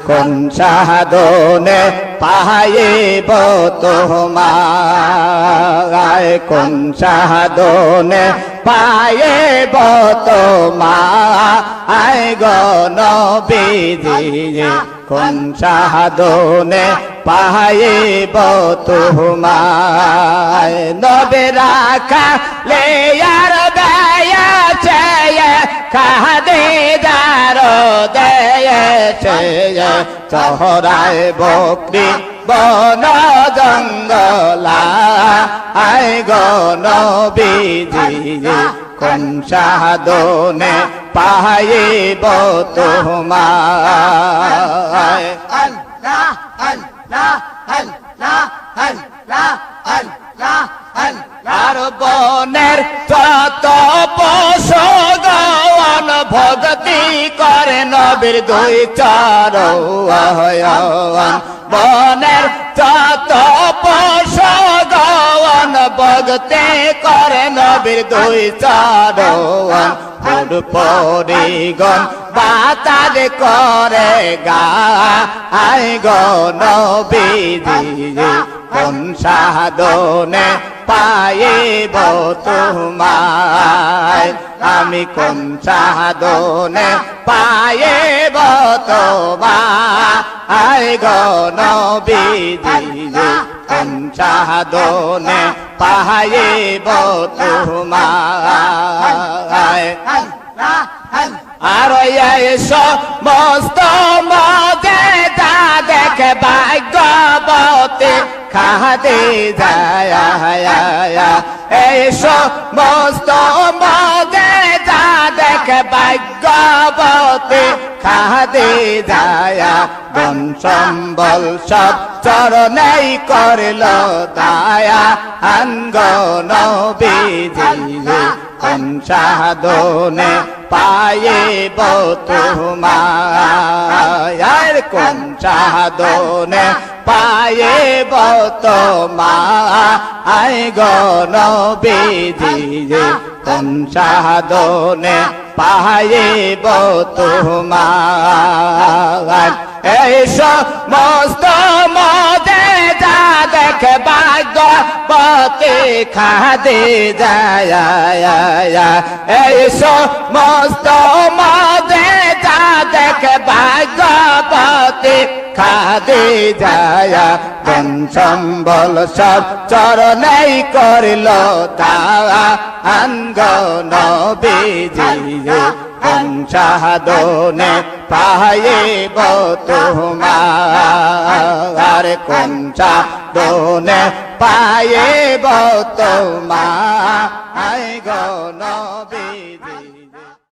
কোন সাধনে পাইব তোমায় কোন সাধনে পাইব তোমায় গো নবীজি কোন সাধনে পাইব তোমায় নবে রাখা লেয়ার দেয়াছে কাঁদে দার দেয়েছে চহরায় বকরি বন জঙ্গলা আই গো নবীজি কোন সাধনে পাইব তোমায় আল্লাহ আল্লাহ আল্লাহ আল্লাহ আল্লাহ আর বনের যত পশু গণ ভক্তি করে নবীর দুই চরণ বনের যত পশু গণ ভক্তি করে নবীর দুই চরণ পরিগণ বাতার করে গা আই গো নবীজি কোন সাধনে পাইব তোমায় আমি কোন সাধনে পাইব তোমায় গো নবীজি কোন সাধনে পাইব তোমায় আর সমস্ত মজে যা দেখে ভাগ্যবতী খাদে যায় এই সমস্ত মজে যা দেখে ভাগ্যবতী খাদে যায় ধন সম্বল সব চরণেই করল দায়া আনগ নবীজি কোন সাধনে পাইব তোমায় কোন সাধনে পাইব তোমায় গো নবীজি কোন সাধনে পাইব তোমায় এই সমস্ত মজে যা দেখে ভাগ্যবতী খাদে যায় এই সমস্ত মজে যা দেখে ভাগ্যবতী খাদে যায় ধন সম্বল সব চরণেই করিল তাওয়া আনগ নবীজি কোন সাধনে পাইব তোমার কোন সাধনে পাইব তোমায় গো নবী